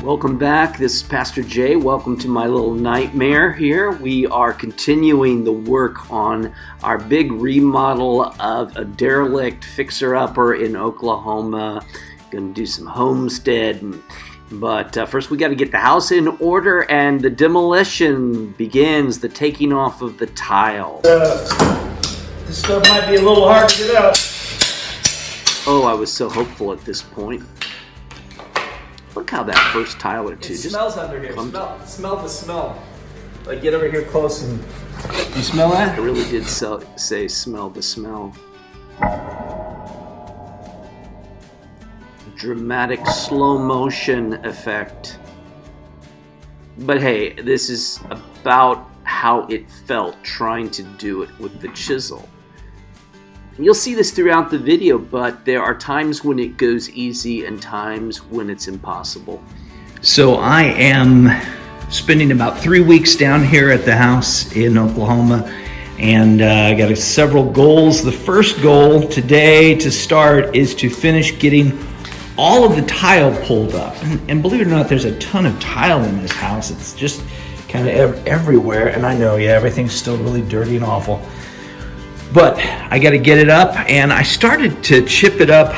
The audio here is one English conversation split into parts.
Welcome back. This is Pastor Jay. Welcome to my little nightmare here. We are continuing the work on our big remodel of a derelict fixer-upper in Oklahoma. Going to do some homestead, but first we got to get the house in order, and the demolition begins, the taking off of the tile. This stuff might be a little hard to get out. Oh, I was so hopeful at this point. Look how that first tile or two It smells under here. Smell the smell. Like, get over here close and you smell that? I really did say smell the smell. Dramatic slow motion effect. But hey, this is about how it felt trying to do it with the chisel. You'll see this throughout the video, but there are times when it goes easy and times when it's impossible. So I am spending about 3 weeks down here at the house in Oklahoma, and I got several goals. The first goal today to start is to finish getting all of the tile pulled up. And believe it or not, there's a ton of tile in this house. It's just kind of everywhere. And I know, yeah, everything's still really dirty and awful. But I got to get it up, and I started to chip it up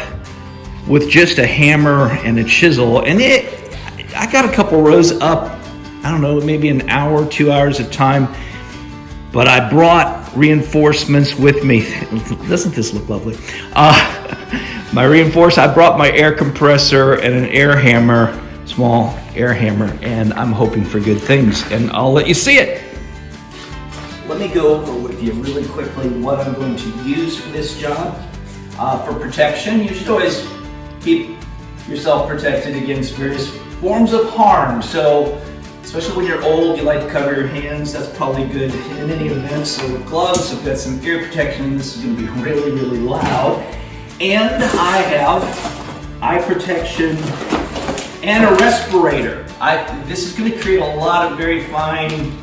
with just a hammer and a chisel, and I got a couple rows up, I don't know, maybe an hour, 2 hours of time, but I brought reinforcements with me. Doesn't this look lovely? I brought my air compressor and an air hammer, small air hammer, and I'm hoping for good things, and I'll let you see it. Let me go over with you really quickly what I'm going to use for this job. For protection, you should always keep yourself protected against various forms of harm. So, especially when you're old, you like to cover your hands. That's probably good in any event. So with gloves, I've got some ear protection. This is going to be really, really loud. And I have eye protection and a respirator. This is going to create a lot of very fine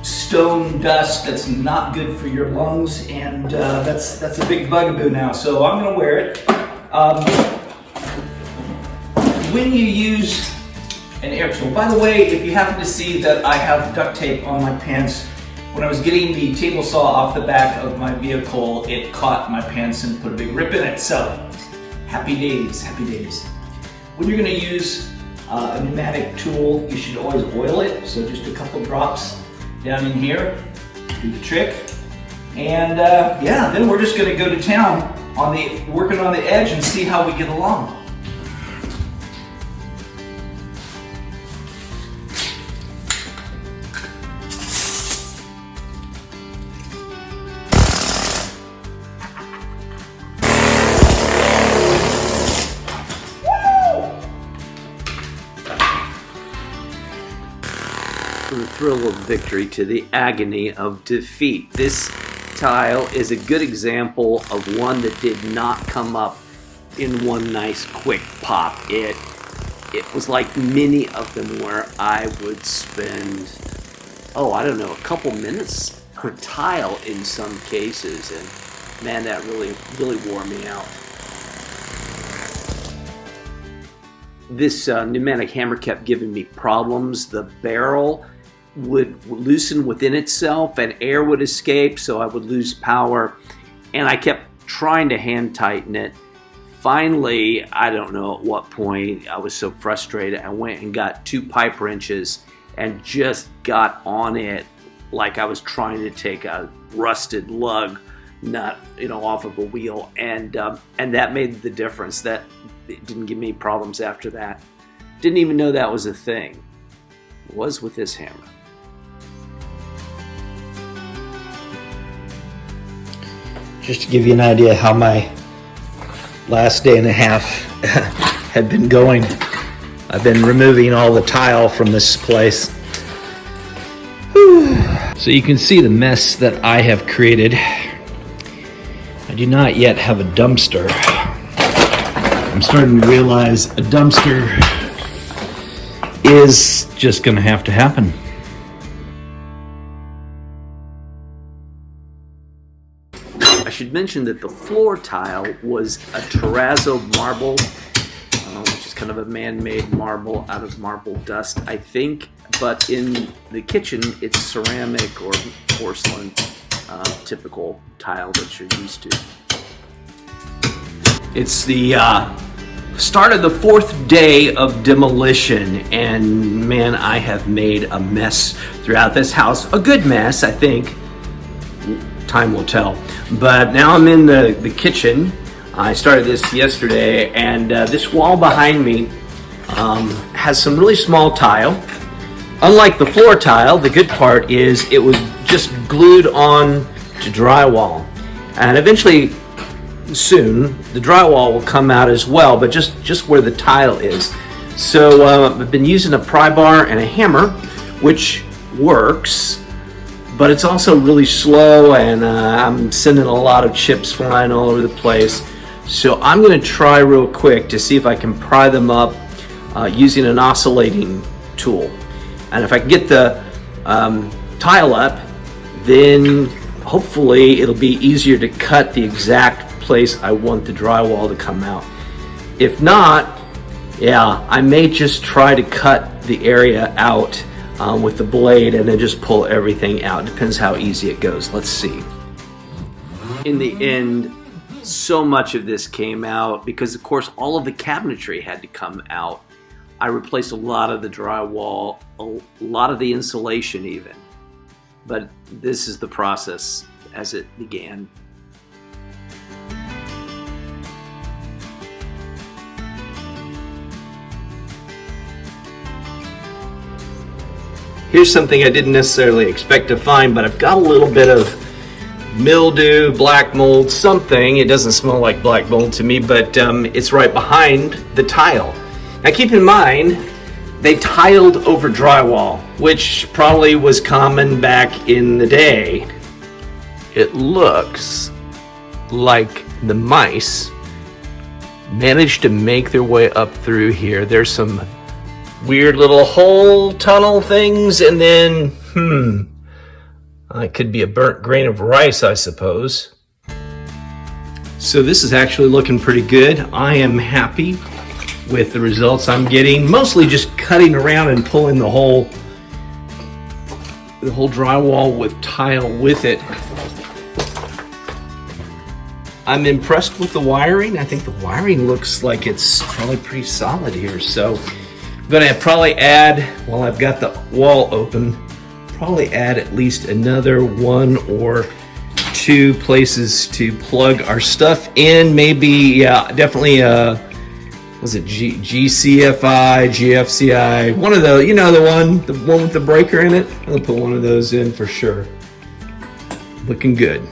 stone dust that's not good for your lungs, and that's a big bugaboo now, so I'm going to wear it. When you use an air tool, by the way, if you happen to see that I have duct tape on my pants, when I was getting the table saw off the back of my vehicle, it caught my pants and put a big rip in it, so happy days, happy days. When you're going to use a pneumatic tool, you should always oil it, so just a couple drops down in here, do the trick, and yeah, then we're just going to go to town working on the edge and see how we get along. From the thrill of victory to the agony of defeat. This tile is a good example of one that did not come up in one nice quick pop. It was like many of them where I would spend, I don't know, a couple minutes per tile in some cases, and man, that really, really wore me out. This pneumatic hammer kept giving me problems. The barrel would loosen within itself and air would escape, so I would lose power, and I kept trying to hand tighten it. Finally, I don't know at what point, I was so frustrated, I went and got 2 pipe wrenches and just got on it like I was trying to take a rusted lug nut, off of a wheel, and that made the difference. That it didn't give me problems after that. Didn't even know that was a thing. It was with this hammer. Just to give you an idea how my last day and a half had been going, I've been removing all the tile from this place. Whew. So you can see the mess that I have created. I do not yet have a dumpster. I'm starting to realize a dumpster is just going to have to happen. I should mention that the floor tile was a terrazzo marble, which is kind of a man-made marble out of marble dust, I think. But in the kitchen, it's ceramic or porcelain, typical tile that you're used to. It's the start of the 4th day of demolition, and man, I have made a mess throughout this house. A good mess, I think. Time will tell. But now I'm in the kitchen. I started this yesterday, and this wall behind me has some really small tile. Unlike the floor tile, the good part is it was just glued on to drywall. And eventually, soon, the drywall will come out as well, but just where the tile is. So I've been using a pry bar and a hammer, which works, but it's also really slow, and I'm sending a lot of chips flying all over the place. So I'm going to try real quick to see if I can pry them up using an oscillating tool. And if I can get the tile up, then hopefully it'll be easier to cut the exact place I want the drywall to come out. If not, yeah, I may just try to cut the area out with the blade and then just pull everything out. Depends how easy it goes. Let's see. In the end, so much of this came out because, of course, all of the cabinetry had to come out. I replaced a lot of the drywall, a lot of the insulation even. But this is the process as it began. Here's something I didn't necessarily expect to find, but I've got a little bit of mildew, black mold, something. It doesn't smell like black mold to me, but it's right behind the tile. Now keep in mind, they tiled over drywall, which probably was common back in the day. It looks like the mice managed to make their way up through here. There's some weird little hole tunnel things, and then, it could be a burnt grain of rice, I suppose. So this is actually looking pretty good. I am happy with the results I'm getting. Mostly just cutting around and pulling the whole drywall with tile with it. I'm impressed with the wiring. I think the wiring looks like it's probably pretty solid here. So I'm gonna probably add, while I've got the wall open, probably add at least another 1 or 2 places to plug our stuff in. Maybe, yeah, definitely was it GCFI, GFCI, one of the, the one with the breaker in it. I'll put one of those in for sure. Looking good.